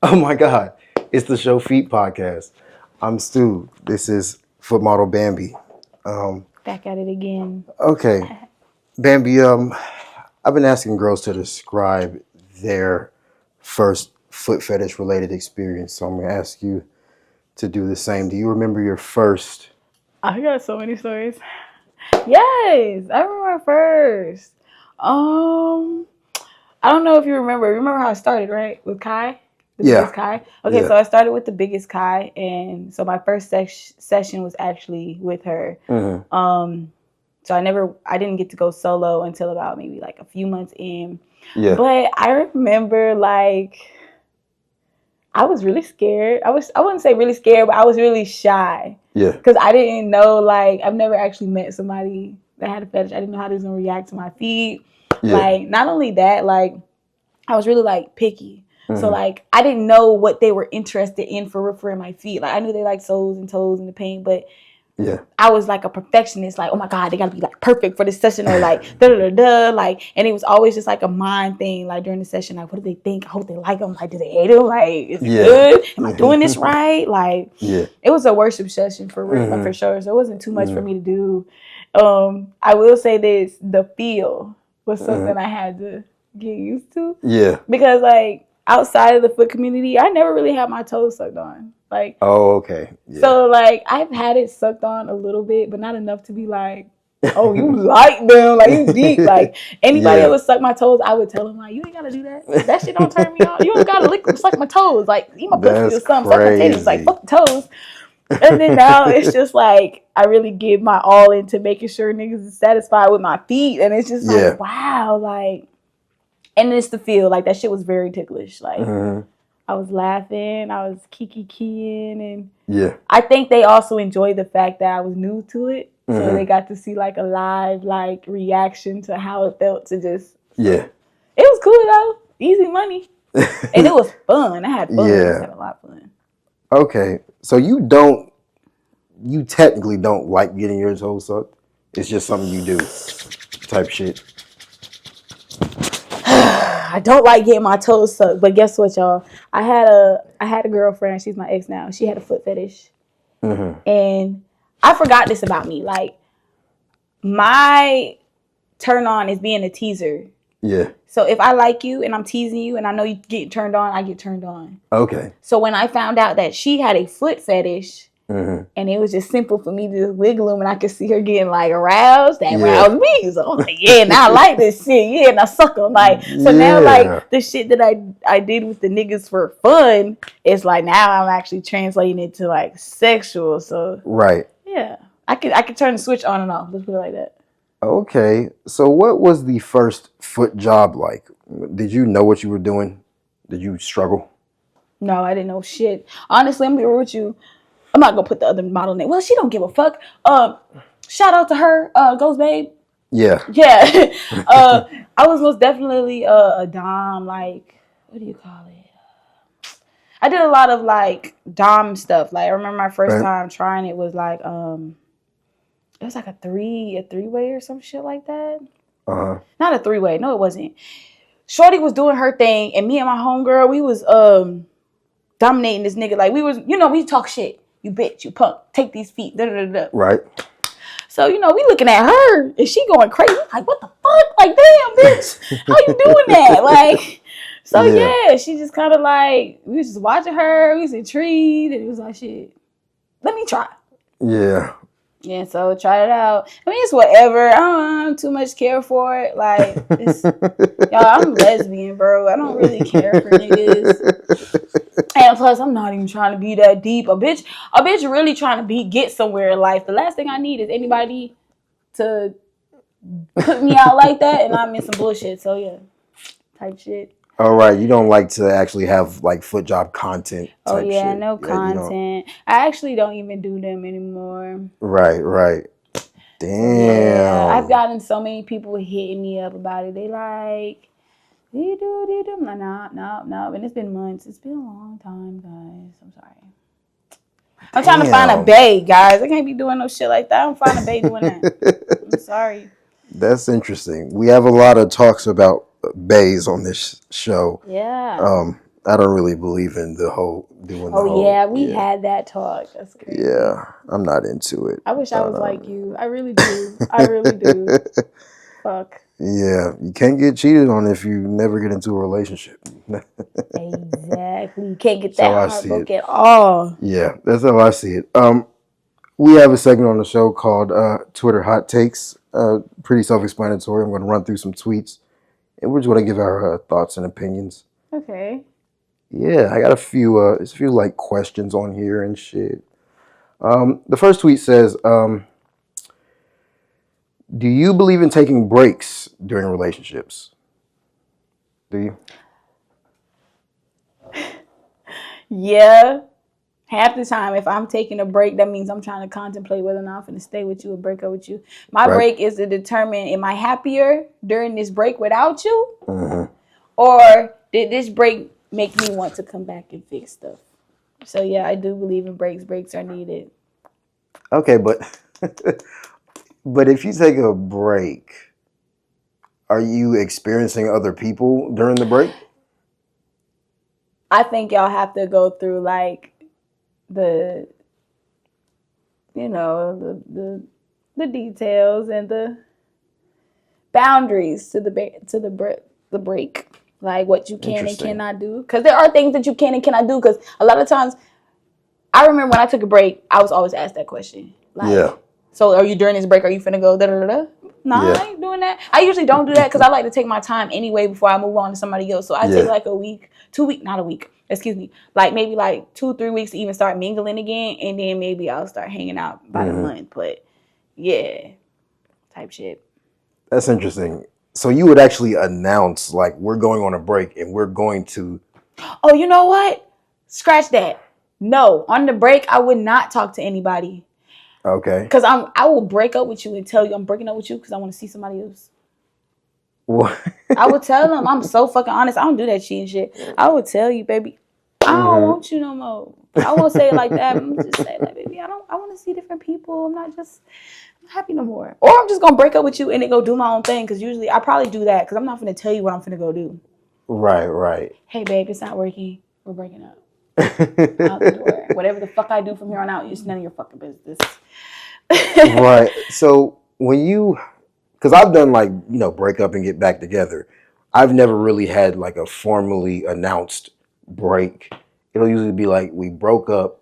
Oh my God. It's the Show Feet podcast. I'm Stu. This is for Model Bambii. Back at it again. Okay. Bambii, I've been asking girls to describe their first foot fetish related experience. So I'm going to ask you to do the same. Do you remember your first? I got so many stories. Yes, I remember first. I don't know if you remember. Remember how I started, right? With Kai? The biggest Kai? Okay, so I started with the biggest Kai, and so my first session was actually with her. Mm-hmm. So I didn't get to go solo until about maybe like a few months in. Yeah. But I remember like I was really scared. I wouldn't say really scared, but I was really shy. Yeah. Because I didn't know, like, I've never actually met somebody that had a fetish. I didn't know how they was going to react to my feet. Yeah. Like, not only that, like, I was really, like, picky. Mm-hmm. So, like, I didn't know what they were interested in for my feet. Like, I knew they liked soles and toes and the paint, but yeah, I was like a perfectionist. Like, oh my God, they gotta be like perfect for this session, or like da da da da. Like, and it was always just like a mind thing. Like during the session, like, what do they think? I hope they like them. Like, do they hate them? Like, is it good? Am I doing this right? Like, it was a worship session for real, like, for sure. So it wasn't too much for me to do. I will say this: the feel was something I had to get used to. Yeah, because like outside of the foot community, I never really had my toes sucked on. Like, oh, okay. Yeah. So, like, I've had it sucked on a little bit, but not enough to be like, oh, you like them, like, you deep. Like, anybody that would suck my toes, I would tell them, like, you ain't got to do that. That shit don't turn me on. You don't got to suck my toes. Like, eat my pussy or something. Suck my titties. Like, fuck the toes. And then now it's just, like, I really give my all into making sure niggas is satisfied with my feet. And it's just like, wow, like, and it's the feel. Like, that shit was very ticklish. Like, I was laughing, I was kiki-keying, and I think they also enjoyed the fact that I was new to it. So they got to see like a live like reaction to how it felt to just it was cool though. Easy money. And it was fun. I had fun. I had a lot of fun. Okay. So you technically don't like getting your toes sucked. It's just something you do type shit. I don't like getting my toes sucked, but guess what, y'all? I had a girlfriend. She's my ex now. She had a foot fetish, and I forgot this about me. Like, my turn on is being a teaser. Yeah. So if I like you and I'm teasing you and I know you get turned on, I get turned on. Okay. So when I found out that she had a foot fetish. And it was just simple for me to just wiggle them, and I could see her getting like aroused. That aroused me. So I was like, yeah, now I like this shit. Yeah, and I suck them. Like, so now like the shit that I did with the niggas for fun, it's like now I'm actually translating it to like sexual. So yeah, I could turn the switch on and off. Let's put it like that. Okay, so what was the first foot job like? Did you know what you were doing? Did you struggle? No, I didn't know shit. Honestly, I'm gonna be real with you. I'm not gonna put the other model name. Well, she don't give a fuck. Shout out to her, Ghost Babe. Yeah. Yeah. I was most definitely a dom. Like, what do you call it? I did a lot of like dom stuff. Like, I remember my first time trying it was like it was like a three-way or some shit like that. Not a three-way. No, it wasn't. Shorty was doing her thing, and me and my homegirl, we was dominating this nigga. Like, we was, we talk shit. You bitch, you punk, take these feet, da da da. Right. So, we looking at her, and she going crazy. Like, what the fuck? Like, damn, bitch, how you doing that? Like, so yeah, she just kind of like, we was just watching her, we was intrigued, and it was like, shit, let me try. Yeah. Yeah, so try it out. I mean, it's whatever. I don't too much care for it. Like, y'all, I'm lesbian, bro. I don't really care for niggas. And plus, I'm not even trying to be that deep. A bitch really trying to get somewhere in life. The last thing I need is anybody to put me out like that, and I'm in some bullshit. So yeah, type shit. All right, you don't like to actually have like foot job content. Oh yeah, shit. No content. I actually don't even do them anymore. Right. Damn. Yeah, I've gotten so many people hitting me up about it. They like, do you do? I'm like, no. And it's been months. It's been a long time, guys. I'm sorry. I'm trying to find a bae, guys. I can't be doing no shit like that. I don't find a bae doing that. I'm sorry. That's interesting. We have a lot of talks about baes on this show. Yeah. I don't really believe in the whole doing the Oh whole. yeah, we had that talk. That's crazy. Yeah, I'm not into it. I wish I was like you. I really do. I really do. Fuck. Yeah, you can't get cheated on if you never get into a relationship. Exactly. You can't get That's that how I see heartbroken it. at all. Yeah, that's how I see it. We have a segment on the show called Twitter Hot Takes. Pretty self-explanatory. I'm going to run through some tweets, and we're just going to give our thoughts and opinions. Okay. Yeah, I got a few like questions on here and shit. The first tweet says, "Do you believe in taking breaks during relationships? Do you?" Yeah. Half the time, if I'm taking a break, that means I'm trying to contemplate whether or not I'm going to stay with you or break up with you. My Right. break is to determine, am I happier during this break without you? Mm-hmm. Or did this break make me want to come back and fix stuff? So yeah, I do believe in breaks. Breaks are needed. Okay, but but if you take a break, are you experiencing other people during the break? I think y'all have to go through like the, you know, the details and the boundaries to the break, like what you can and cannot do. Because there are things that you can and cannot do. Because a lot of times, I remember when I took a break, I was always asked that question. Like, Yeah. So are you during this break? Are you finna go da da da? No, Yeah. I ain't doing that. I usually don't do that because I like to take my time anyway before I move on to somebody else. So I take like a week, 2 weeks, not a week. Excuse me, like maybe like 2-3 weeks to even start mingling again, and then maybe I'll start hanging out by the month. But yeah, type shit. That's interesting. So you would actually announce like we're going on a break and we're going to. Oh, you know what? Scratch that. No, on the break, I would not talk to anybody. Okay. Because I will break up with you and tell you I'm breaking up with you because I want to see somebody else. What? I would tell them. I'm so fucking honest. I don't do that cheating shit. I would tell you, baby, I don't want you no more. I won't say it like that. I'm just say like, baby, I want to see different people. I'm not happy no more. Or I'm just gonna break up with you and then go do my own thing. Because usually I probably do that because I'm not gonna tell you what I'm gonna go do. Right. Hey, babe, it's not working. We're breaking up. Out the door. Whatever the fuck I do from here on out, it's none of your fucking business. Right. So when you, because I've done like, break up and get back together. I've never really had like a formally announced break. It'll usually be like we broke up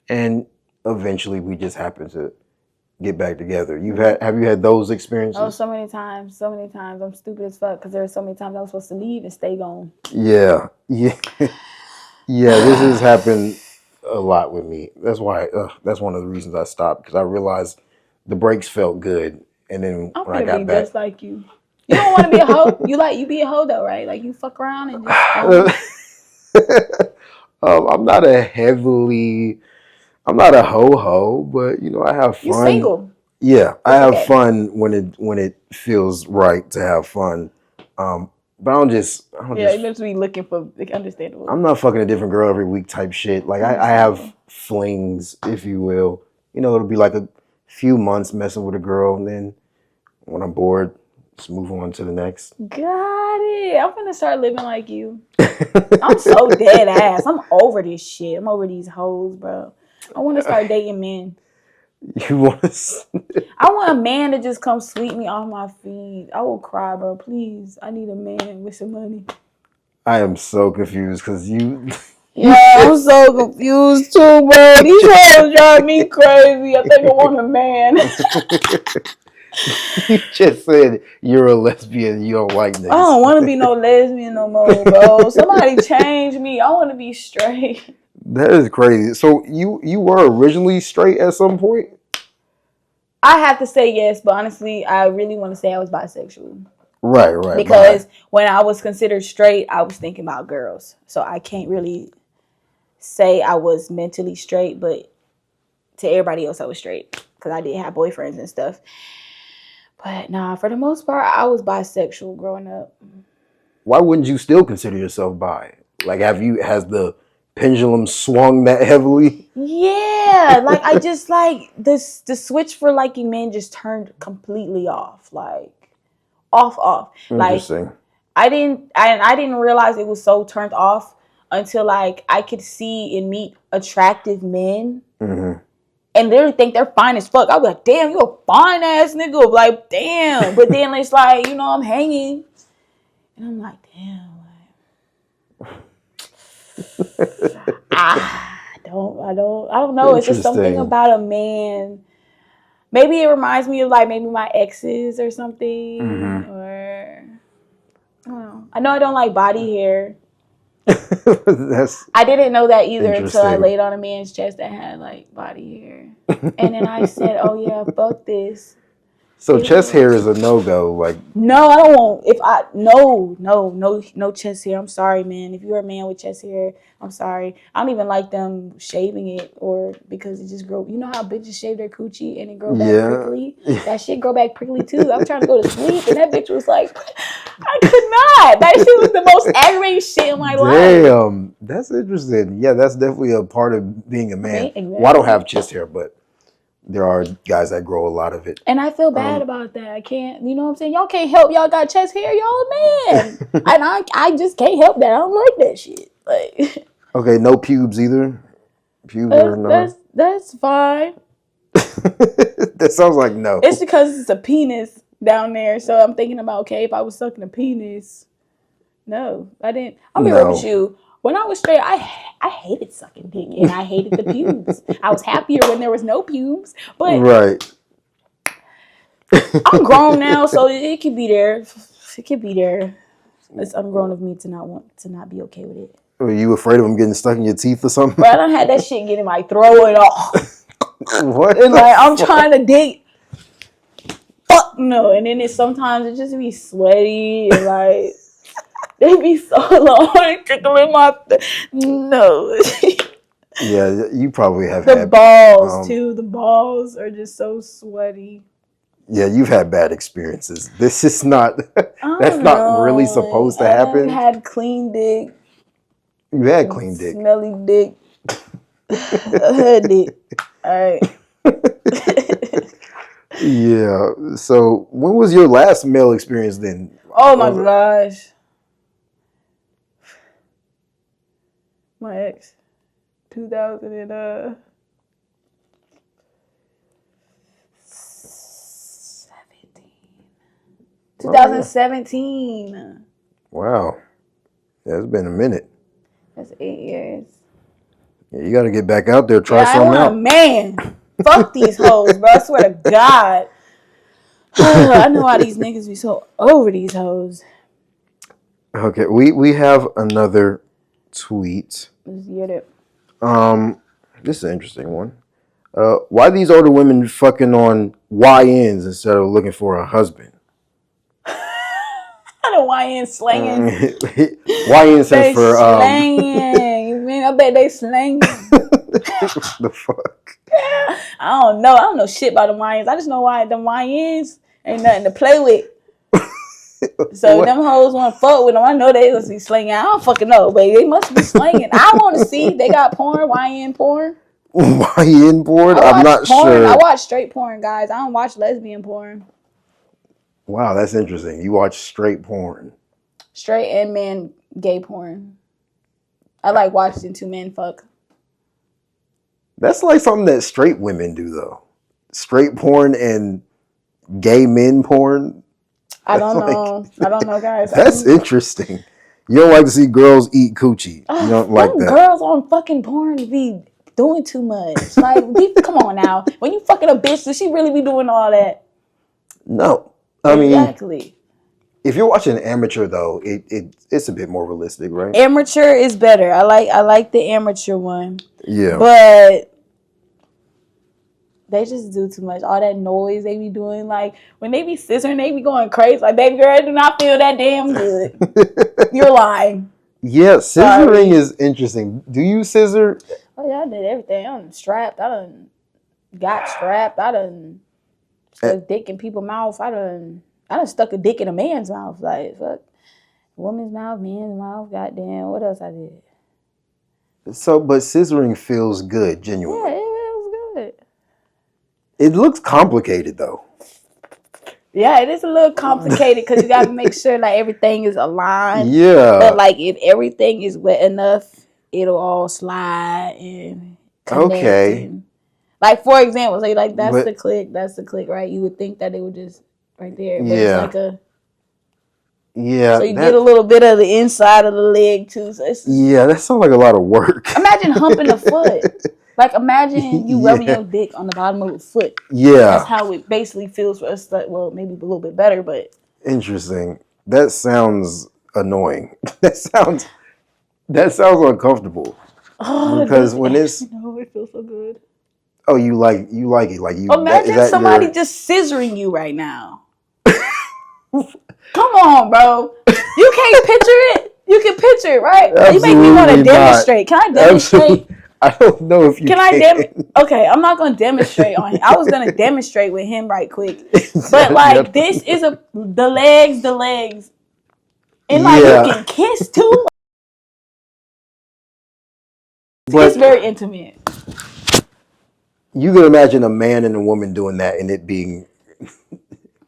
and eventually we just happen to get back together. Have you had those experiences? Oh, so many times. I'm stupid as fuck because there were so many times I was supposed to leave and stay gone. Yeah. This has happened a lot with me. That's why. That's one of the reasons I stopped, because I realized the breaks felt good, and then I'm when I gonna got be back, just like you. You don't want to be a hoe. You be a hoe though, right? Like you fuck around and just. I'm not I'm not a ho, but I have fun. You single? Yeah, I have fun when it feels right to have fun. But I don't you meant to be looking for understandable. I'm not fucking a different girl every week type shit. Like I have flings, if you will. It'll be like a few months messing with a girl, and then when I'm bored, just move on to the next. Got it. I'm gonna start living like you. I'm so dead ass. I'm over this shit. I'm over these hoes, bro. I want to start dating men. You want to? I want a man to just come sweep me off my feet. I will cry, bro. Please, I need a man with some money. I am so confused because you. Yeah, I'm so confused too, bro. These hoes drive me crazy. I think I want a man. You just said you're a lesbian. You don't like niggas. I don't want to be no lesbian no more, bro. Somebody change me. I want to be straight. That is crazy. So you were originally straight at some point? I have to say yes, but honestly, I really want to say I was bisexual. Right. Because when I was considered straight, I was thinking about girls. So I can't really say I was mentally straight, but to everybody else, I was straight. Because I did have boyfriends and stuff. But nah, for the most part, I was bisexual growing up. Why wouldn't you still consider yourself bi? Like, has the pendulum swung that heavily? Yeah, like I just like the switch for liking men just turned completely off. Like off. Interesting. Like I didn't realize it was so turned off until like I could see and meet attractive men. And literally think they're fine as fuck. I'll be like, damn, you a fine ass nigga. Like, damn. But then it's like, you know, I'm hanging. And I'm like, damn. Like, I don't know. It's just something about a man. Maybe it reminds me of like maybe my exes or something. Or, I don't know. I know I don't like body hair. I didn't know that either until I laid on a man's chest that had like body hair, and then I said, "Oh yeah, fuck this." So chest hair is a no-go. Like, no, I don't want. If I no chest hair. I'm sorry, man. If you're a man with chest hair, I'm sorry. I don't even like them shaving it or because it just grow. You know how bitches shave their coochie and it grow back prickly? That shit grow back prickly too. I'm trying to go to sleep and that bitch was like, I could not. That shit was the most aggravating shit in my life. Damn, that's interesting. Yeah, that's definitely a part of being a man. Exactly. Well, I don't have chest hair, but there are guys that grow a lot of it. And I feel bad about that. I can't, you know what I'm saying? Y'all can't help. Y'all got chest hair. Y'all a man. And I just can't help that. I don't like that shit. Like, okay, no pubes either? Pubes or no? That's fine. That sounds like no. It's because it's a penis down there. So I'm thinking about, okay, if I was sucking a penis. No, I didn't. I'll be real with you. When I was straight, I hated sucking dick and I hated the pubes. I was happier when there was no pubes. But right. I'm grown now, so it could be there. It could be there. It's ungrown of me to not be okay with it. Are you afraid of them getting stuck in your teeth or something? But I done had that shit get in my throat and all. What? And like I'm trying to dig. Fuck no. And then sometimes it just be sweaty and like. They be so long, tickling my no. Yeah, you probably have the had balls too. The balls are just so sweaty. Yeah, you've had bad experiences. This is not. That's not really supposed to happen. I had clean dick. You had clean dick. Smelly dick. I had it. All right. Yeah. So when was your last male experience then? Oh my gosh. My ex, 2017. 2017. Wow. Yeah, it's been a minute. That's 8 years. Yeah, you got to get back out there, try something out. Man, fuck these hoes, bro. I swear to God. I know why these niggas be so over these hoes. Okay, we have another tweet. Let's get it. This is an interesting one. Why these older women fucking on YNs instead of looking for a husband? I know YN slanging. YN stands for slanging. You mean I bet they slanging. The fuck? I don't know. I don't know shit about the YNs. I just know why the YNs ain't nothing to play with. So what? Them hoes want to fuck with them. I know they must be slinging. I don't fucking know, but they must be slinging. I want to see. They got porn, YN porn. YN porn? I'm not sure. I watch straight porn, guys. I don't watch lesbian porn. Wow, that's interesting. You watch straight porn. Straight and man gay porn. I like watching two men fuck. That's like something that straight women do, though. Straight porn and gay men porn. I don't know. I don't know, guys. That's interesting. You don't like to see girls eat coochie. You don't like that. Girls on fucking porn be doing too much. Like, come on now. When you fucking a bitch, does she really be doing all that? No. I mean, exactly. If you're watching amateur, though, it's a bit more realistic, right? Amateur is better. I like the amateur one. Yeah. But they just do too much. All that noise they be doing. Like, when they be scissoring, they be going crazy. Like, baby girl, I do not feel that damn good. You're lying. Yeah, scissoring is interesting. Do you scissor? Oh, yeah, I did everything. I done strapped. I done got strapped. I done stuck dick in people's mouth. I done stuck a dick in a man's mouth. Like, fuck. Woman's mouth, man's mouth. Goddamn. What else I did? So, but scissoring feels good, genuinely. Yeah, it feels good. It looks complicated, though. Yeah, it is a little complicated because you got to make sure like everything is aligned. Yeah. But like if everything is wet enough it'll all slide and connect. Okay. And, like, for example, say like that's But- the click, right? You would think that it would just right there, but Yeah. it's like a Yeah. so you get a little bit of the inside of the leg too. So it's that sounds like a lot of work. imagine humping a foot. Like imagine you rubbing your dick on the bottom of a foot. Yeah. That's how it basically feels for us. Like, well, maybe a little bit better, but Interesting. That sounds annoying. That sounds uncomfortable. Because when it's it feels so good. Oh, you like it, like you. Imagine somebody just scissoring you right now. Come on, bro. You can't picture it. You can picture it, right? Absolutely you make me want to demonstrate. Can I demonstrate? Absolutely. I don't know if you can. Okay, I'm not gonna demonstrate on him. I was gonna demonstrate with him right quick, but like this is the legs, and like you can kiss too. But it's very intimate. You can imagine a man and a woman doing that and it being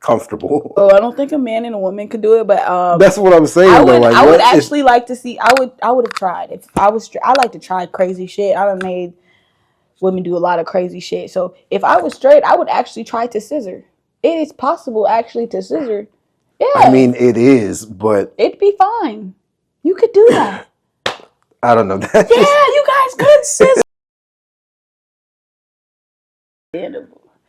comfortable. Oh, I don't think a man and a woman could do it, but that's what I'm saying. I would actually like to see. I would have tried if I was. I like to try crazy shit. I done made women do a lot of crazy shit. So if I was straight, I would actually try to scissor. It is possible actually to scissor. Yeah, I mean it is, but it'd be fine. You could do that. I don't know. Yeah, you guys could scissor.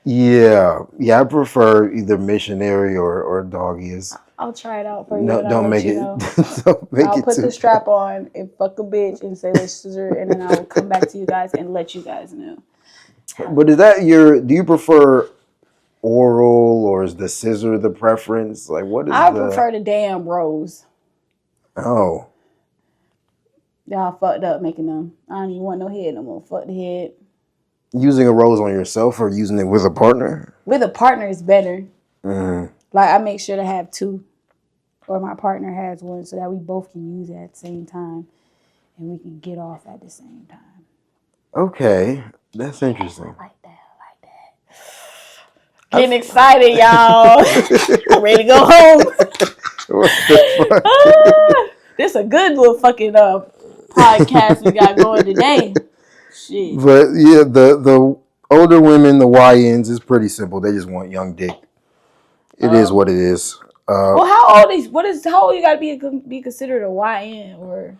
Yeah, I prefer either missionary or doggy. I'll try it out for you. No, don't make it. Don't make I'll put the strap on and fuck a bitch and say let's scissor, and then I will come back to you guys and let you guys know. But is that do you prefer oral or is the scissor the preference? Like what is I prefer the damn rose. Oh. Y'all fucked up making them. I don't even want no head no more. Fuck the head. Using a rose on yourself or using it with a partner? With a partner is better. Mm. Like I make sure to have two, or my partner has one, so that we both can use it at the same time, and we can get off at the same time. Okay, that's interesting. I like that. Getting excited, y'all. I'm ready to go home. What the fuck? This is a good little fucking podcast we got going today. Shit. But yeah, the older women, the YNs, is pretty simple. They just want young dick. It is what it is. Well, how old you gotta be considered a YN or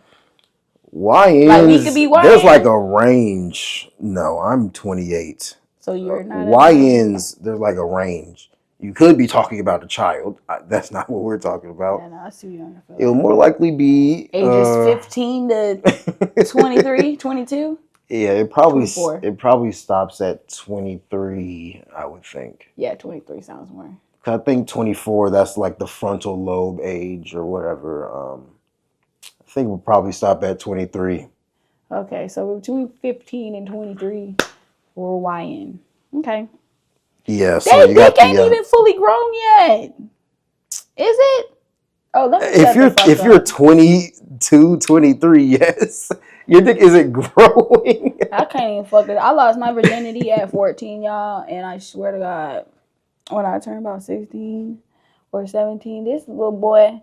YNs? Like we could be YN. There's like a range. No, I'm 28. So you're not YNs. There's like a range. You could be talking about a child. That's not what we're talking about. Yeah, no, I see you. It'll more likely be ages 15 to 23, 22. Yeah, it probably stops at 23, I would think. Yeah, 23 sounds more. I think 24, that's like the frontal lobe age or whatever. I think we'll probably stop at 23. Okay, so between 15 and 23 or YN. Okay. Yeah, so you got ain't even fully grown yet. Is it? Oh, let me if you're 22, 23, yes. Your dick isn't growing. I can't even fuck it. I lost my virginity at 14, y'all, and I swear to God, when I turned about 16 or 17, this little boy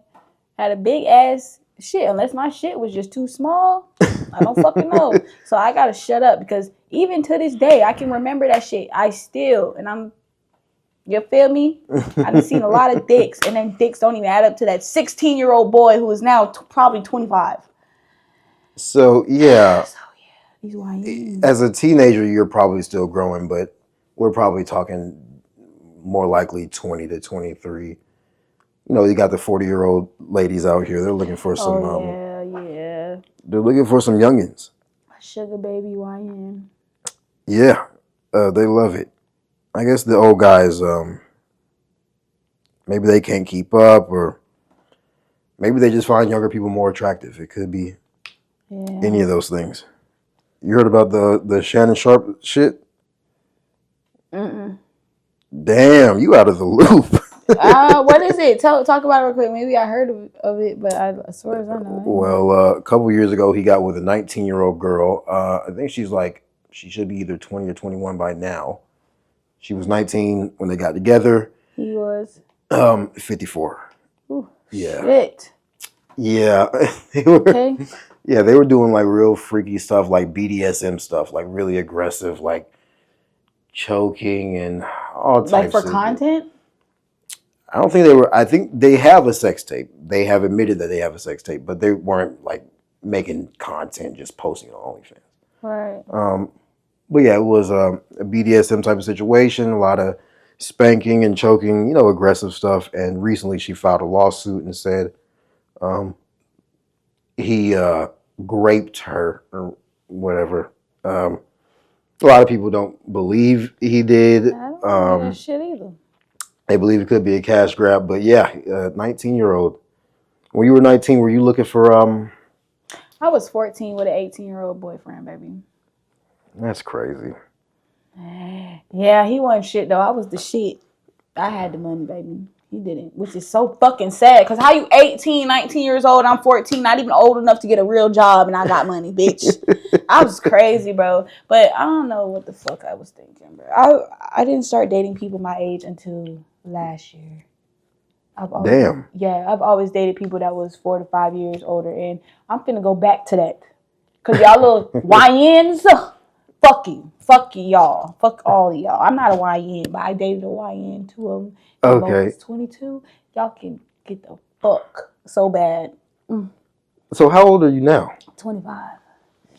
had a big ass shit. Unless my shit was just too small, I don't fucking know. So I gotta shut up because even to this day, I can remember that shit. You feel me? I've seen a lot of dicks, and then dicks don't even add up to that 16-year-old boy who is now probably 25. So yeah. These YNs. As a teenager, you're probably still growing, but we're probably talking more likely 20 to 23. You know, you got the 40-year-old ladies out here. They're looking for some. Yeah. They're looking for some youngins. Sugar baby YN. Yeah, they love it. I guess the old guys, maybe they can't keep up, or maybe they just find younger people more attractive. It could be any of those things. You heard about the Shannon Sharp shit? Mm-mm. Damn, you out of the loop. What is it? Talk about it real quick. Maybe I heard of it, but I swear as I know. Well, a couple years ago, he got with a 19-year-old girl. I think she should be either 20 or 21 by now. She was 19 when they got together. He was 54. Ooh, Yeah. Shit. Yeah, they were. Okay. Yeah, they were doing like real freaky stuff, like BDSM stuff, like really aggressive, like choking and all Like for types of. content? I don't think they were. I think they have a sex tape. They have admitted that they have a sex tape, but they weren't like making content, just posting it on OnlyFans. Right. But yeah, it was a BDSM type of situation, a lot of spanking and choking, aggressive stuff. And recently she filed a lawsuit and said um, he raped her or whatever. A lot of people don't believe he did. I don't believe that shit either. They believe it could be a cash grab, but yeah, 19-year-old. When you were 19, were you looking for I was 14 with an 18-year-old boyfriend, baby. That's crazy. Yeah, he wasn't shit though. I was the shit. I had the money, baby. He didn't, which is so fucking sad. Cause how you 18, 19 years old, I'm 14, not even old enough to get a real job, and I got money, bitch. I was crazy, bro. But I don't know what the fuck I was thinking, bro. I didn't start dating people my age until last year. Damn. Yeah, I've always dated people that was 4 to 5 years older, and I'm finna go back to that. Cause y'all little YNs, fuck you, y'all. Fuck all of y'all. I'm not a YN, but I dated a YN, 2 of them. Okay. Both 22. Y'all can get the fuck so bad. So how old are you now? 25.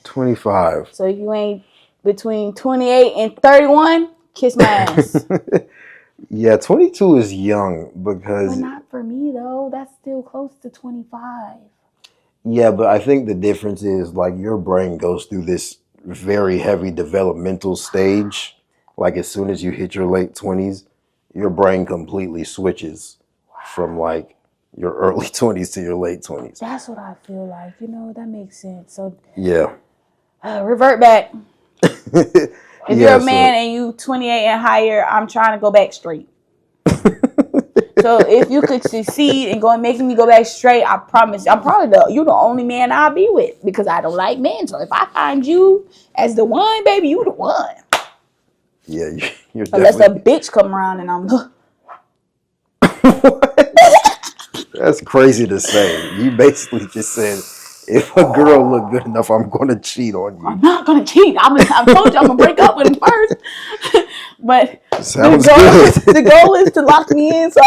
25. So if you ain't between 28 and 31, kiss my ass. Yeah, 22 is young because... But not for me, though. That's still close to 25. Yeah, but I think the difference is, like, your brain goes through this very heavy developmental stage. Like, as soon as you hit your late 20s, your brain completely switches from, like, your early 20s to your late 20s. That's what I feel like. That makes sense. So, Yeah. Revert back. If you're a man and you 28 and higher, I'm trying to go back straight. So if you could succeed in making me go back straight, I promise. You're the only man I'll be with because I don't like men. So if I find you as the one, baby, you the one. Yeah, you're Unless a bitch come around and I'm... That's crazy to say. You basically just said, if a girl look good enough, I'm going to cheat on you. I'm not going to cheat. I told you I'm going to break up with him first. But Sounds good. The goal is to lock me in so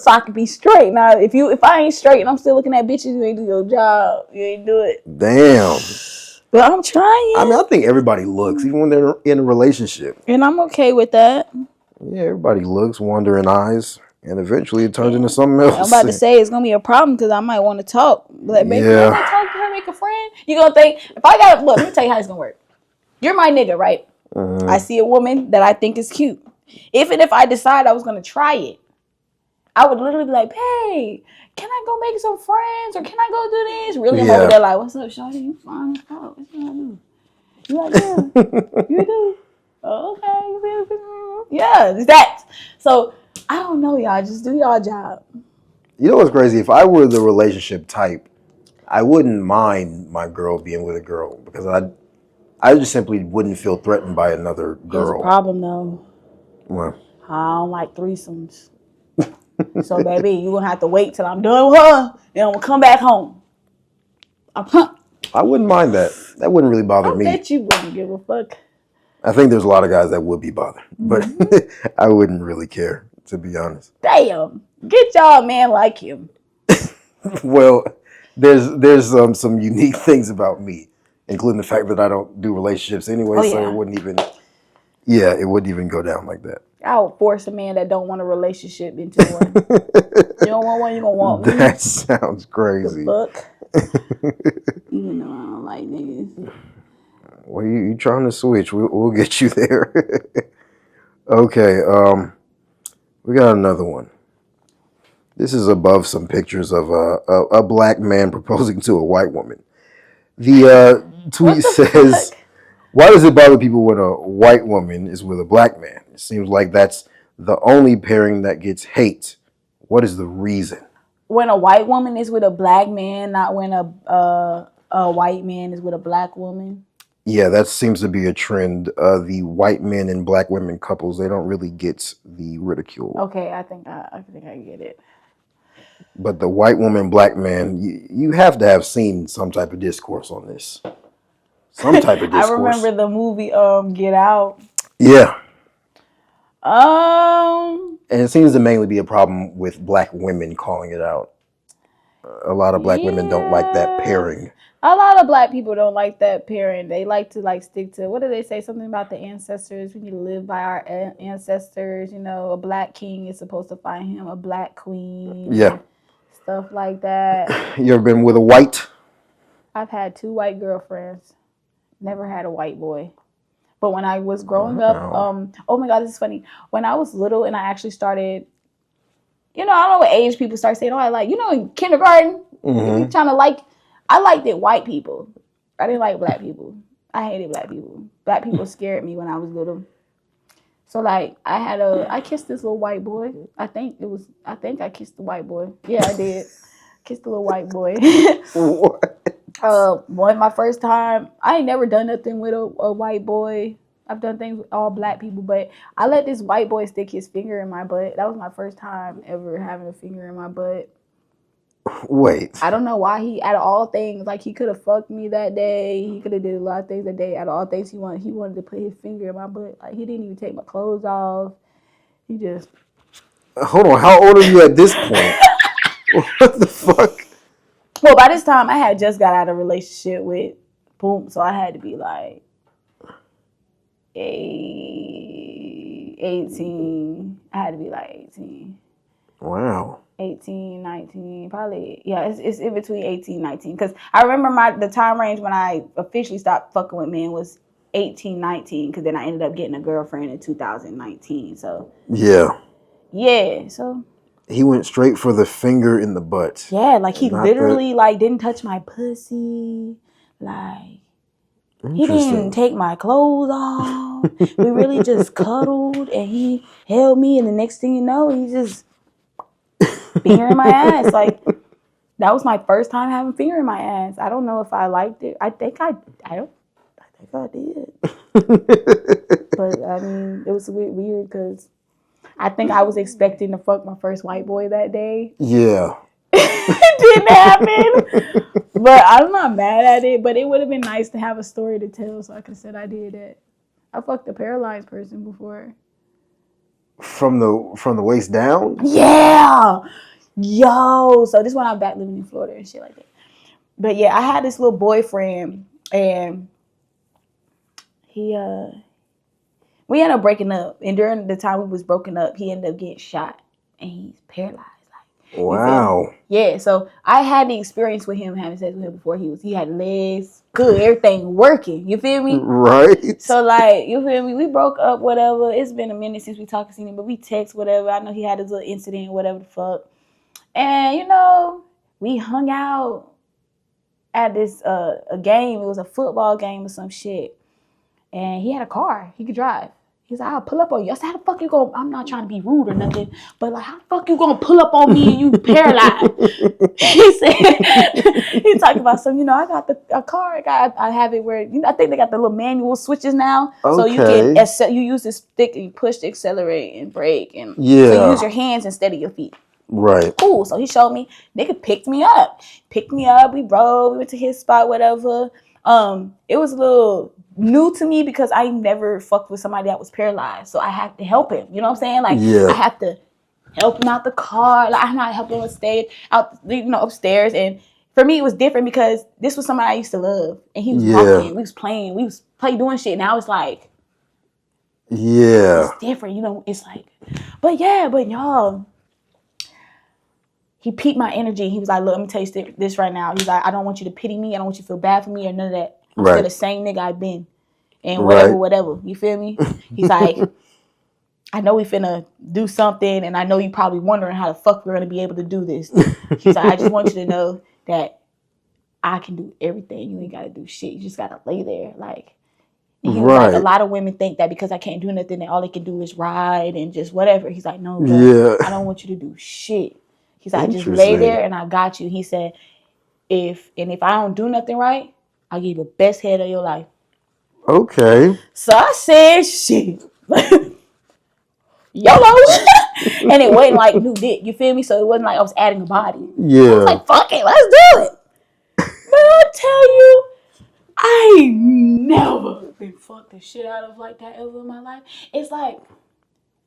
I can be straight. Now, if I ain't straight and I'm still looking at bitches, you ain't do your job. You ain't do it. Damn. But I'm trying. I mean, I think everybody looks, even when they're in a relationship. And I'm okay with that. Yeah, everybody looks, wandering eyes, and eventually it turns into something else. I'm about to say it's going to be a problem because I might want to talk. Like, baby, Yeah. I want to talk to her, make a friend. You going to think, look, let me tell you how it's going to work. You're my nigga, right? Mm-hmm. I see a woman that I think is cute. Even if I decide I was going to try it, I would literally be like, hey, can I go make some friends? Or can I go do this? Really, I'm over there like, what's up, shawty? You fine as fuck. What you want to do? You like, yeah. You do? Oh, okay. Yeah, it's that. So, I don't know, y'all. Just do y'all job. You know what's crazy? If I were the relationship type, I wouldn't mind my girl being with a girl because I just simply wouldn't feel threatened by another girl. There's a problem, though. Well, I don't like threesomes. So, baby, you're going to have to wait till I'm done with her. Then I'm going to come back home. I wouldn't mind that. That wouldn't really bother me. I bet you wouldn't give a fuck. I think there's a lot of guys that would be bothered. But I wouldn't really care, to be honest. Damn. Get y'all a man like him. Well, there's some unique things about me, including the fact that I don't do relationships anyway, so it wouldn't even go down like that. I would force a man that don't want a relationship into one. You don't want one, you gonna want me. That sounds crazy. The fuck? Even though I don't like niggas. Well, you trying to switch? We'll get you there. Okay, we got another one. This is above some pictures of a black man proposing to a white woman. The tweet says, why does it bother people when a white woman is with a black man? It seems like that's the only pairing that gets hate. What is the reason? When a white woman is with a black man, not when a white man is with a black woman? Yeah, that seems to be a trend. The white men and black women couples, they don't really get the ridicule. Okay, I think I get it. But the white woman, black man, you have to have seen some type of discourse on this. Some type of I discourse. remember the movie Get Out. Yeah. Um, And it seems to mainly be a problem with black women calling it out. A lot of black women don't like that pairing. A lot of black people don't like that pairing. They like to like stick to, what do they say? Something about the ancestors. We need to live by our ancestors. You know, a black king is supposed to find him a black queen. Yeah. Stuff like that. You ever been with a white? I've had 2 white girlfriends. Never had a white boy. But when I was growing up, oh my God, this is funny. When I was little and I actually started, you know, I don't know what age people start saying, oh, I like, you know, in kindergarten, trying to like, I liked it white people. I didn't like black people. I hated black people. Black people scared me when I was little. So like I kissed this little white boy. I think I kissed the white boy. Yeah, I did. Kissed the little white boy. What? My first time, I ain't never done nothing with a white boy. I've done things with all black people, but I let this white boy stick his finger in my butt. That was my first time ever having a finger in my butt. Wait. I don't know why out of all things, like he could have fucked me that day. He could have did a lot of things that day. Out of all things he wanted to put his finger in my butt. Like he didn't even take my clothes off. He just. Hold on. How old are you at this point? What the fuck? Well, by this time I had just got out of a relationship with Boom, so I had to be like 18. I had to be like 18. Wow. 18, 19, probably. Yeah, it's in between 18 and 19. Because I remember the time range when I officially stopped fucking with men was 18, 19. Because then I ended up getting a girlfriend in 2019. So. Yeah. Yeah, so. He went straight for the finger in the butt. Yeah, like he literally like didn't touch my pussy. Like. He didn't take my clothes off. We really just cuddled and he held me and the next thing you know, he just finger in my ass. Like that was my first time having finger in my ass. I don't know if I liked it. I think I did. But I mean, it was a bit weird because I think I was expecting to fuck my first white boy that day. Yeah. It didn't happen. But I'm not mad at it. But it would have been nice to have a story to tell so I could have said I did that. I fucked a paralyzed person before. From the waist down? Yeah. Yo. So this when I'm back living in Florida and shit like that. But yeah, I had this little boyfriend and we ended up breaking up. And during the time we was broken up, he ended up getting shot and he's paralyzed. Wow. Yeah, so I had the experience with him having sex with him before he had legs, good, everything working. You feel me? Right. So like, you feel me? We broke up, whatever. It's been a minute since we talked to him, but we text, whatever. I know he had his little incident, whatever the fuck. And you know, we hung out at this a game. It was a football game or some shit. And he had a car. He could drive. He's like, I'll pull up on you. I said, how the fuck you gonna, I'm not trying to be rude or nothing, but like, how the fuck you gonna pull up on me and you paralyzed? He said, he talked about some, you know, I got a car. I have it where, you know, I think they got the little manual switches now. Okay. So you use this stick and you push to accelerate and brake. And yeah. So you use your hands instead of your feet. Right. Cool. So he showed me, nigga picked me up. We rode, we went to his spot, whatever. It was a little new to me because I never fucked with somebody that was paralyzed. So I had to help him. You know what I'm saying? Like, yeah. I have to help him out the car. Like, I'm not helping him upstairs. And for me, it was different because this was somebody I used to love. And he was walking. We was playing. We was doing shit. Now it's like, yeah. It's different. You know, it's like, but y'all. He peeped my energy. He was like, look, let me tell you this right now. He's like, I don't want you to pity me. I don't want you to feel bad for me or none of that. I'm still the same nigga I've been. And whatever. You feel me? He's like, I know we finna do something and I know you probably wondering how the fuck we're gonna be able to do this. He's like, I just want you to know that I can do everything. You ain't gotta do shit. You just gotta lay there. Like, and he was like, a lot of women think that because I can't do nothing that all they can do is ride and just whatever. He's like, no, bro, I don't want you to do shit. He's like, just lay there and I got you. He said, if I don't do nothing right, I'll give you the best head of your life. Okay. So I said, shit. YOLO. And it wasn't like new dick, you feel me? So it wasn't like I was adding a body. Yeah. I was like, fuck it, let's do it. But I tell you, I ain't never been fucked the shit out of like that ever in my life. It's like,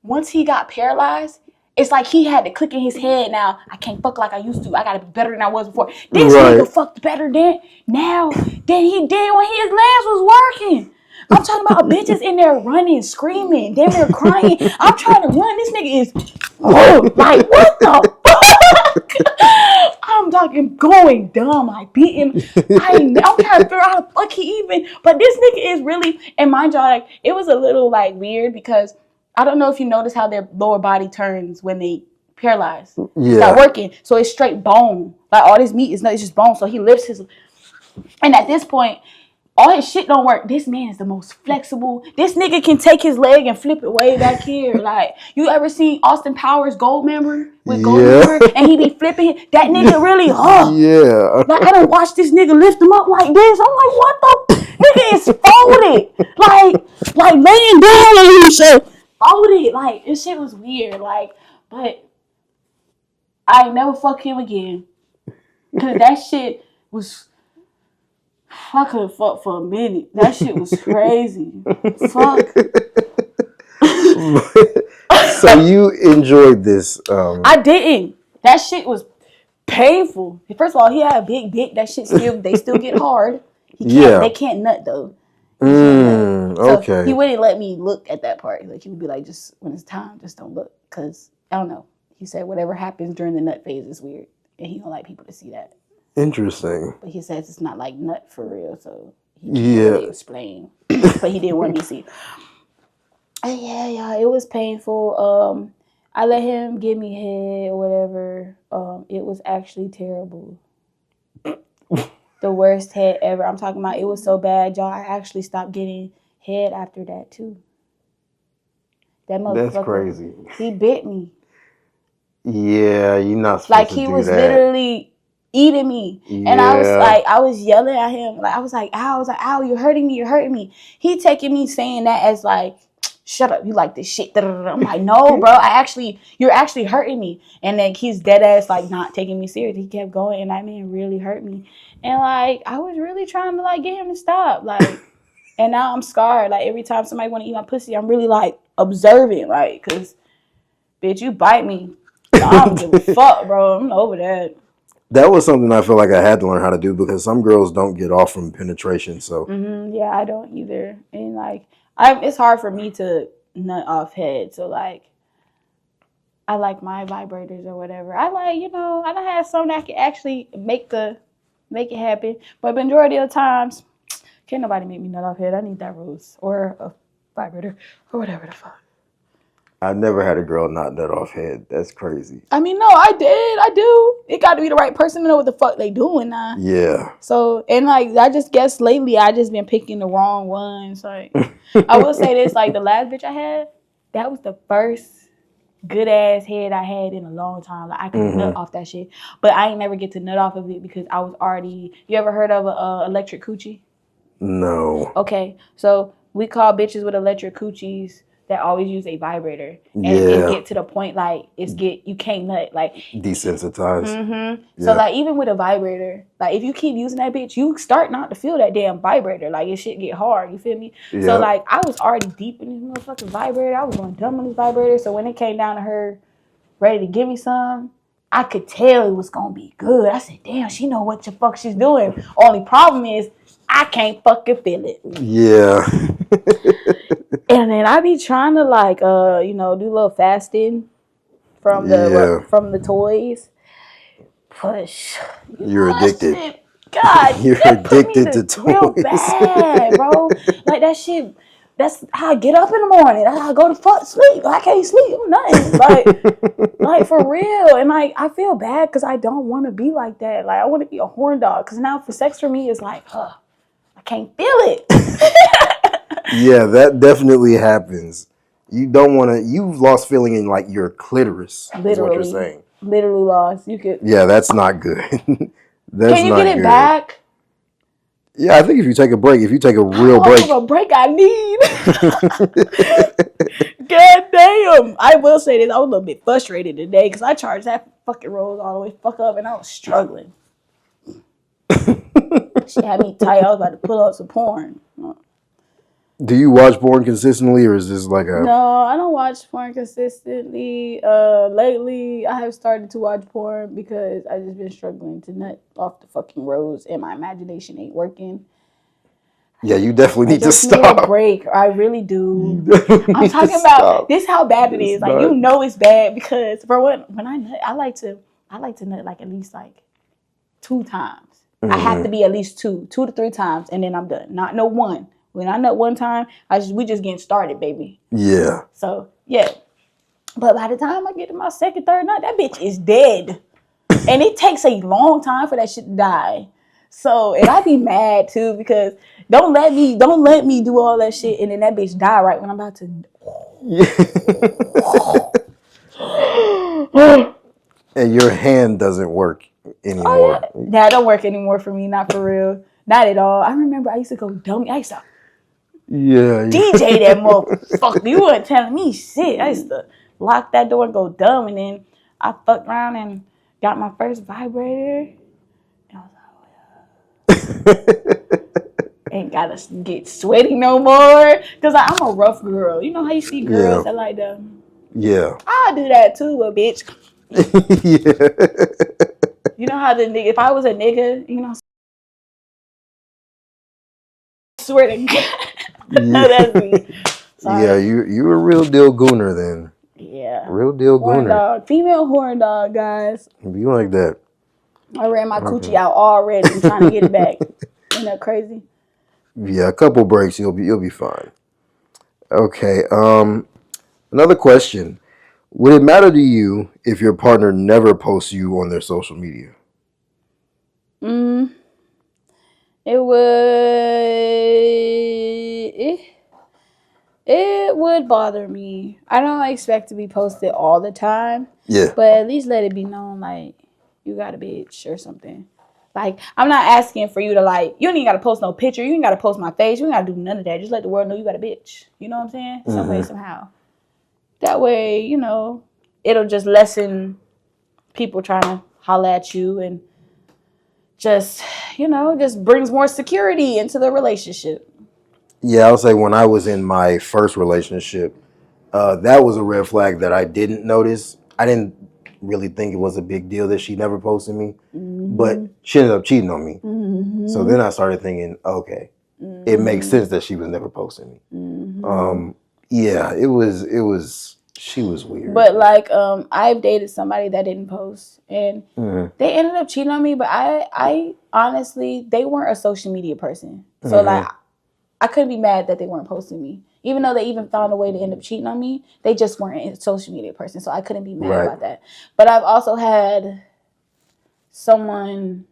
once he got paralyzed, it's like he had to click in his head, now, I can't fuck like I used to. I gotta be better than I was before. This nigga fucked better than now than he did when his legs was working. I'm talking about bitches in there running, screaming, damn near crying. I'm trying to run. This nigga is, like, what the fuck? I'm talking going dumb. I beat him. I'm trying to figure out how the fuck he even. But this nigga is really, and mind y'all, like, it was a little like weird because I don't know if you notice how their lower body turns when they paralyzed. Yeah. It's not working. So it's straight bone. Like all this meat is not, it's just bone. So he lifts his, and at this point, all his shit don't work. This man is the most flexible. This nigga can take his leg and flip it way back here. Like, you ever seen Austin Powers Goldmember with Goldmember? And he be flipping it? That nigga really, Yeah. Like, I done watched this nigga lift him up like this. I'm like, what the? Nigga is folded. Like laying down on himself. Folded. Like, this shit was weird. Like, but I ain't never fuck him again. Because that shit was... I couldn't fuck for a minute. That shit was crazy. Fuck. So you enjoyed this? I didn't. That shit was painful. First of all, he had a big dick. That shit they still get hard. They can't nut though. Okay. He wouldn't let me look at that part. Like he would be like, just when it's time, just don't look. Cause I don't know. He said whatever happens during the nut phase is weird, and he don't like people to see that. Interesting. But he says it's not like nut for real, so he can't really explain. But he didn't want me to see. Yeah, it was painful. I let him give me head or whatever. It was actually terrible. The worst head ever. I'm talking about it was so bad, y'all. I actually stopped getting head after that too. That motherfucker. That's crazy. He bit me. Yeah, you're not supposed like to he do was that. Literally eating me. Yeah. And I was yelling at him. Like I was like, ow, you're hurting me. He taking me saying that as like, shut up, you like this shit. I'm like, no, bro, you're actually hurting me. And then he's dead ass like not taking me serious. He kept going, and that man really hurt me. And like I was really trying to like get him to stop. Like, and now I'm scarred. Like every time somebody want to eat my pussy, I'm really like observing, like, cause bitch, you bite me. I don't give a fuck, bro. I'm over that. That was something I feel like I had to learn how to do because some girls don't get off from penetration. So yeah, I don't either. And like, it's hard for me to nut off head. So like, I like my vibrators or whatever. I like, I don't have some that can actually make it happen. But majority of the times, can't nobody make me nut off head. I need that rose or a vibrator or whatever the fuck. I never had a girl not nut off head. That's crazy. I mean, no, I did. I do. It got to be the right person to know what the fuck they doing now. Yeah. So, and like, I just guess lately I just been picking the wrong ones. Like, I will say this, like the last bitch I had, that was the first good ass head I had in a long time. Like I could nut off that shit. But I ain't never get to nut off of it because I was already, you ever heard of a electric coochie? No. Okay. So we call bitches with electric coochies that always use a vibrator, and it get to the point like you can't nut, like desensitized. Yeah. So like even with a vibrator, like if you keep using that bitch, you start not to feel that damn vibrator. Like your shit get hard. You feel me? Yeah. So like I was already deep in this motherfucking vibrator. I was going dumb on this vibrator. So when it came down to her ready to give me some, I could tell it was gonna be good. I said, damn, she know what the fuck she's doing. Only problem is I can't fucking feel it. Yeah. And then I be trying to like do a little fasting from the toys. Push. You're addicted. God, you're addicted to toys. Real bad, bro. Like that shit. That's how I get up in the morning. That's how I go to sleep. I can't sleep. I'm nothing. Like for real. And like I feel bad because I don't want to be like that. Like I want to be a horn dog. Because now for sex for me is like, I can't feel it. Yeah, that definitely happens. You don't want to. You've lost feeling in like your clitoris. Literally, is what you're saying. Literally lost. You could. Yeah, that's not good. That's Can you get it back? Yeah, I think if you take a break, if you take a real break. How much of a break I need? God damn. I will say this. I was a little bit frustrated today because I charged that fucking rose all the way fuck up and I was struggling. She had me tight. I was about to pull up some porn. Do you watch porn consistently, or is this like a... No, I don't watch porn consistently. Lately, I have started to watch porn because I just been struggling to nut off the fucking rose and my imagination ain't working. Yeah, you definitely need to stop. Need a break. I really do. I'm talking about this. How bad it is. Like, you know, it's bad because for when I nut, I like to nut like at least like 2 times. I have to be at least 2 to 3 times, and then I'm done. Not no one. When I nut one time, we just getting started, baby. Yeah. So yeah, but by the time I get to my second, third nut, that bitch is dead, and it takes a long time for that shit to die. So, and I be mad too because don't let me do all that shit and then that bitch die right when I'm about to. And your hand doesn't work anymore. Oh, yeah. That don't work anymore for me, not for real. Not at all. I remember I used to go dummy. I used to DJ that motherfucker. You weren't telling me shit. I used to lock that door and go dumb, and then I fucked around and got my first vibrator. And I was ain't gotta get sweaty no more. Cause I'm a rough girl. You know how you see girls that like them? Yeah. I do that too, but bitch. Yeah. You know how the nigga, if I was a nigga, you know, I swear to God. No, that's me. Sorry. Yeah, you a real deal gooner then. Yeah. Real deal horn gooner. Dog. Female horn dog, guys. Be like that. I ran my coochie out already. I'm trying to get it back. Ain't that crazy? Yeah, a couple breaks, you'll be fine. Okay. Another question. Would it matter to you if your partner never posts you on their social media? It would. It would bother me. I don't expect to be posted all the time. Yeah. But at least let it be known, like, you got a bitch or something. Like, I'm not asking for you to, like, you ain't got to post no picture. You ain't got to post my face. You ain't got to do none of that. Just let the world know you got a bitch. You know what I'm saying? Some way, somehow. That way, you know, it'll just lessen people trying to holler at you and just, you know, just brings more security into the relationship. Yeah, I'll say when I was in my first relationship, that was a red flag that I didn't notice. I didn't really think it was a big deal that she never posted me, but she ended up cheating on me. So then I started thinking, okay, it makes sense that she was never posting me. Yeah, it was. She was weird. But like, I've dated somebody that didn't post, and they ended up cheating on me. But I honestly, they weren't a social media person, so like, I couldn't be mad that they weren't posting me. Even though they even found a way to end up cheating on me, they just weren't a social media person, so I couldn't be mad about that. But I've also had someone.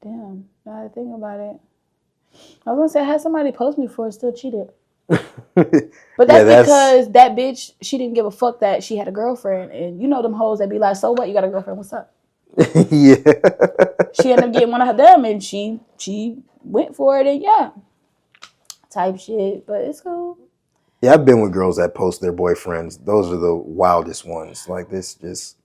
Damn, now that I think about it, I was gonna say I had somebody post me before and still cheated. But that's because that bitch, she didn't give a fuck that she had a girlfriend. And you know them hoes that be like, so what, you got a girlfriend, what's up? Yeah. She ended up getting one of them and she went for it and yeah. Type shit, but it's cool. Yeah, I've been with girls that post their boyfriends. Those are the wildest ones. Like that's just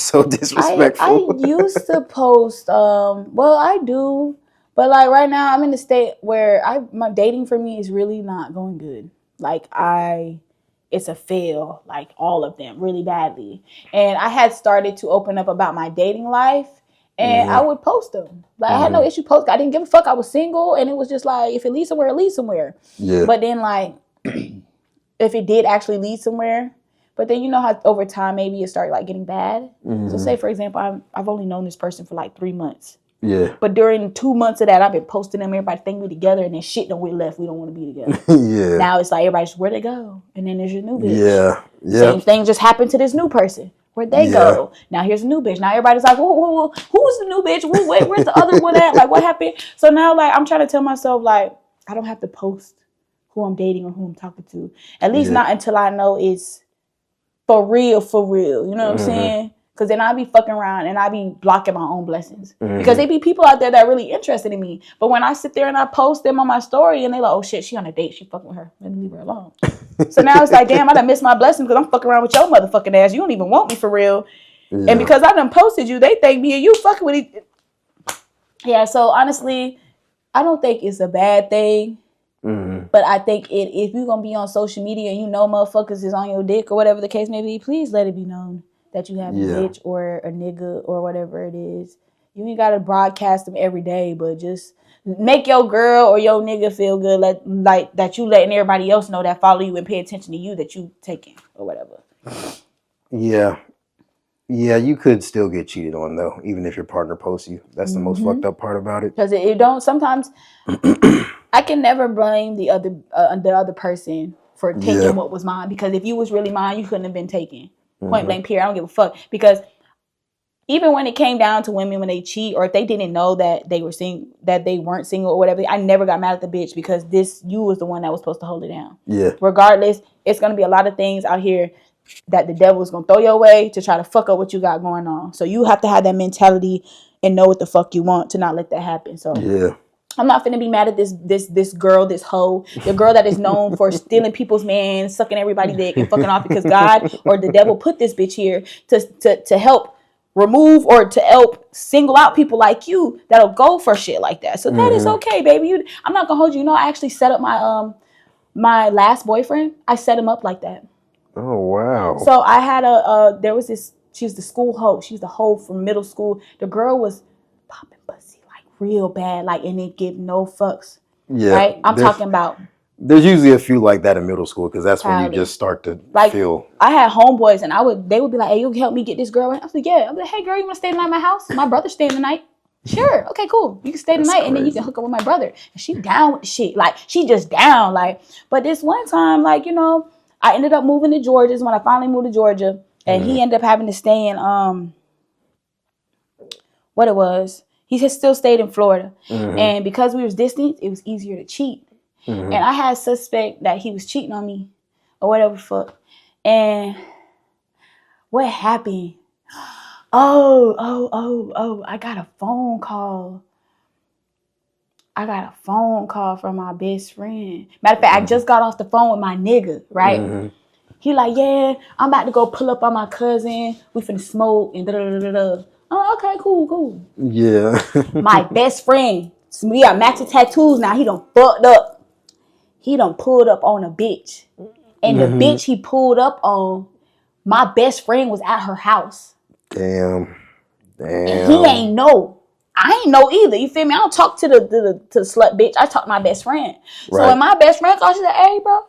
so disrespectful. I used to post, well, I do. But like right now, I'm in a state where my dating for me is really not going good. Like it's a fail, like all of them, really badly. And I had started to open up about my dating life, and I would post them. Like I had no issue posting. I didn't give a fuck. I was single, and it was just like if it leads somewhere, it leads somewhere. Yeah. But then like if it did actually lead somewhere, but then you know how over time maybe it started like getting bad. So say for example, I've only known this person for like 3 months. Yeah. But during 2 months of that, I've been posting them. Everybody think we together, and then shit don't we left. We don't want to be together. Yeah. Now it's like everybody's where'd they go, and then there's your new bitch. Yeah. Yeah. Same thing just happened to this new person. Where'd they go? Now here's a new bitch. Now everybody's like, whoa, who's the new bitch? Wait, where's the other one at? Like what happened? So now like I'm trying to tell myself like I don't have to post who I'm dating or who I'm talking to. At least not until I know it's for real. You know what I'm saying? Because then I be fucking around and I be blocking my own blessings. Because they be people out there that are really interested in me. But when I sit there and I post them on my story and they like, oh shit, she on a date, she fucking with her. Let me leave her alone. So now it's like, damn, I done missed my blessing because I'm fucking around with your motherfucking ass. You don't even want me for real. Yeah. And because I done posted you, they think me and you fucking with each. Yeah, so honestly, I don't think it's a bad thing. But I think if you're going to be on social media and you know motherfuckers is on your dick or whatever the case may be, please let it be known that you have a bitch or a nigga or whatever it is. You ain't got to broadcast them every day, but just make your girl or your nigga feel good like that you letting everybody else know that follow you and pay attention to you that you taking or whatever. Yeah. Yeah, you could still get cheated on, though, even if your partner posts you. That's the most fucked up part about it. Because it don't, sometimes, I can never blame the other person for taking what was mine. Because if you was really mine, you couldn't have been taken. Point blank, period. I don't give a fuck. Because even when it came down to women when they cheat, or if they didn't know that they were that they weren't single or whatever, I never got mad at the bitch because you was the one that was supposed to hold it down. Yeah. Regardless, it's gonna be a lot of things out here that the devil is gonna throw your way to try to fuck up what you got going on. So you have to have that mentality and know what the fuck you want to not let that happen. So yeah. I'm not finna be mad at this girl, this hoe, the girl that is known for stealing people's man, sucking everybody's dick and fucking off because God or the devil put this bitch here to help remove or to help single out people like you that'll go for shit like that. So that is okay, baby. I'm not gonna hold you. You know, I actually set up my last boyfriend. I set him up like that. Oh wow. So I had there was this. She was the school hoe. She was the hoe from middle school. The girl was popping pussy like real bad, like, and it give no fucks. Yeah. Right. I'm talking about. There's usually a few like that in middle school because that's when you just start to feel. I had homeboys and they would be like, "Hey, you can help me get this girl." I was like, "Yeah." I'm like, "Hey, girl, you want to stay the night at my house? My brother's staying the night." Sure. Okay, cool. You can stay the night and then you can hook up with my brother. And she down with the shit. Like, she just down. Like, but this one time, like, you know, I ended up moving to Georgia. When I finally moved to Georgia, and he ended up having to stay in what it was. He had still stayed in Florida, and because we was distant, it was easier to cheat. And I had suspect that he was cheating on me, or whatever the fuck. And what happened? Oh! I got a phone call. From my best friend. Matter of fact, I just got off the phone with my nigga, right? He like, yeah, I'm about to go pull up on my cousin. We finna smoke and da-da-da-da-da. Oh, okay, cool. Yeah. My best friend. We got matching tattoos now. He done fucked up. He done pulled up on a bitch. And the bitch he pulled up on, my best friend was at her house. Damn. And he ain't know. I ain't know either. You feel me? I don't talk to the slut bitch. I talk to my best friend. Right. So when my best friend called, she said, "Hey, bro,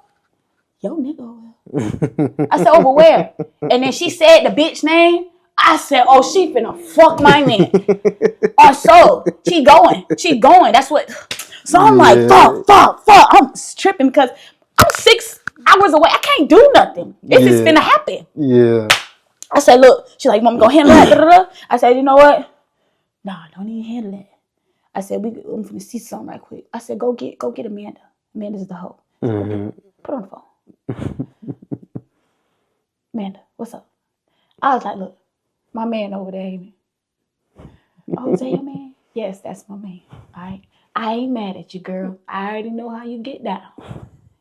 yo nigga over." I said, "Over where?" And then she said the bitch name. I said, "Oh, she finna fuck my man." So she going. That's what. So I'm like, fuck. I'm tripping because I'm 6 hours away. I can't do nothing. This is finna happen. Yeah. I said, "Look," she's like, "Mom, go handle that." I said, "You know what? Nah, don't even handle that." I said, I'm finna see something right quick. I said, go get Amanda. Amanda's the hoe. Put her on the phone. Amanda, what's up? I was like, "Look, my man over there, Amy." "Oh, is that your man?" "Yes, that's my man." "All right. I ain't mad at you, girl. I already know how you get down.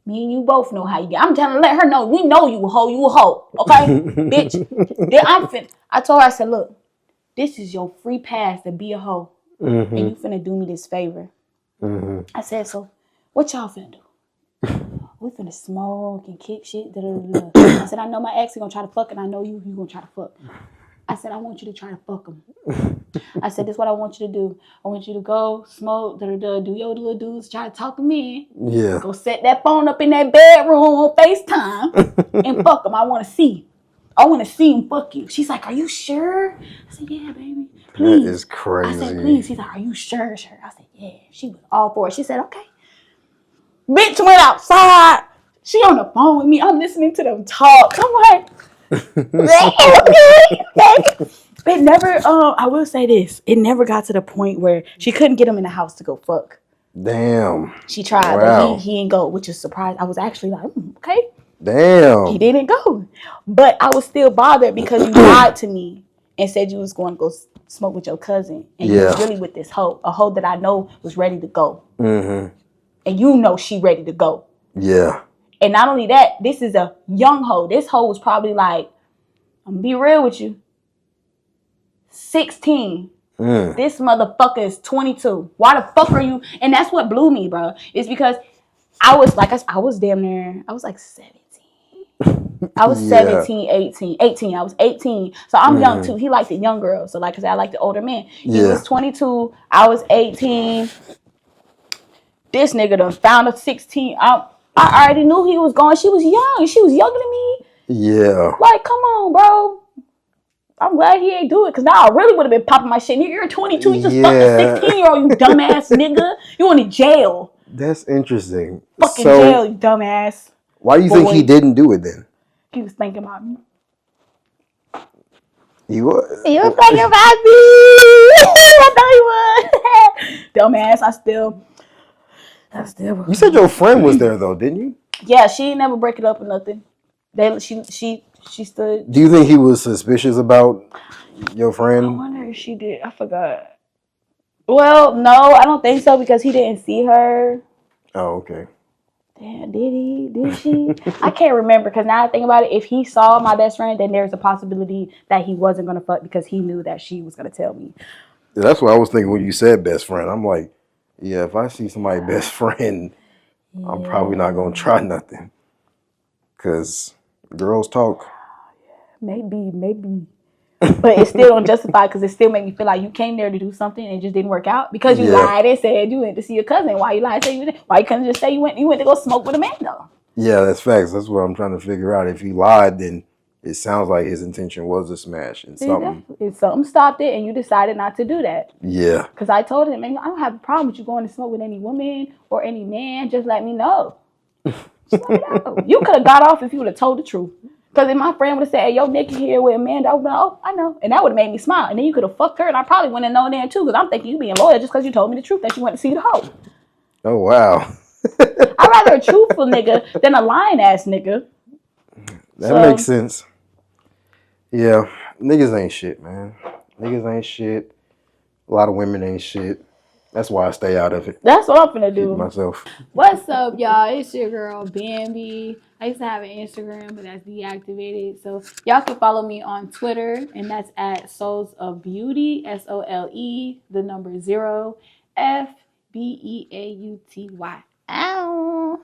Me and you both know how you get. I'm trying to let her know. We know you a hoe. Okay, bitch." Then I told her, I said, "Look, this is your free pass to be a hoe. And you finna do me this favor." I said, "So what y'all finna do?" "We finna smoke and kick shit. I said, "I know my ex is gonna try to fuck, and I know you gonna try to fuck." I said, "I want you to try to fuck him." I said, "This is what I want you to do. I want you to go smoke, do your little dudes, try to talk him in. Yeah. Go set that phone up in that bedroom on FaceTime and fuck him. I want to see. I want to see him fuck you." She's like, "Are you sure?" I said, "Yeah, baby. Please." That is crazy. I said, "Please." She's like, "Are you sure?" I said, "Yeah." She was all for it. She said, "Okay." Bitch went outside. She on the phone with me. I'm listening to them talk. I'm like, it never, I will say this. It never got to the point where she couldn't get him in the house to go fuck. Damn. She tried, but he didn't go, which is surprised. I was actually like, okay. Damn. He didn't go. But I was still bothered because you lied to me. and said you was going to go smoke with your cousin, and you was really with this hoe, a hoe that I know was ready to go, and you know she ready to go. Yeah. And not only that, this is a young hoe. This hoe was probably like, I'm gonna be real with you, 16. This motherfucker is 22. Why the fuck are you? And that's what blew me, bro. It's because I was like, I was damn near, I was like 17. I was 17, 18. I was 18. So I'm young too. He liked the young girls. So like I said, I like the older men. He was 22. I was 18. This nigga done found a 16. I already knew he was going. She was young. She was younger than me. Yeah. Like, come on, bro. I'm glad he ain't do it, because now I really would have been popping my shit. You're 22, you just fucked a 16-year-old, you dumbass nigga. You in jail. That's interesting. Fucking jail, you dumbass. Why do you think he didn't do it then? He was thinking about me. He was? He was thinking about me. I know he was. Dumbass, I still. You said your friend was there though, didn't you? Yeah, she ain't never break it up or nothing. She stood. Do you think he was suspicious about your friend? I wonder if she did. I forgot. Well, no, I don't think so, because he didn't see her. Oh, okay. Damn, did he? Did she? I can't remember, because now I think about it, if he saw my best friend, then there's a possibility that he wasn't going to fuck, because he knew that she was going to tell me. That's what I was thinking when you said best friend. I'm like, yeah, if I see somebody's best friend, I'm probably not going to try nothing. Because girls talk. Maybe. But it still don't justify, because it still make me feel like you came there to do something and it just didn't work out, because you lied and said you went to see your cousin. Why you lied and say you didn't? Why you couldn't just say you went to go smoke with a man though? Yeah, that's facts. That's what I'm trying to figure out. If he lied, then it sounds like his intention was to smash, and something stopped it, and you decided not to do that. Yeah. Because I told him, man, I don't have a problem with you going to smoke with any woman or any man. Just let me know. Just let me know. You could have got off if you would have told the truth. Because if my friend would have said, hey, yo, Nikki here with Amanda, I would have been like, oh, I know. And that would have made me smile. And then you could have fucked her, and I probably wouldn't have known then too, because I'm thinking you being loyal just because you told me the truth that you went to see the hoe. Oh, wow. I'd rather a truthful nigga than a lying ass nigga. That makes sense. Yeah, niggas ain't shit, man. Niggas ain't shit. A lot of women ain't shit. That's why I stay out of it. That's what I'm finna do. Myself. What's up, y'all? It's your girl, Bambii. I used to have an Instagram, but that's deactivated. So y'all can follow me on Twitter, and that's at Souls of Beauty, SOLE, the number 0, FBEAUTY. Ow.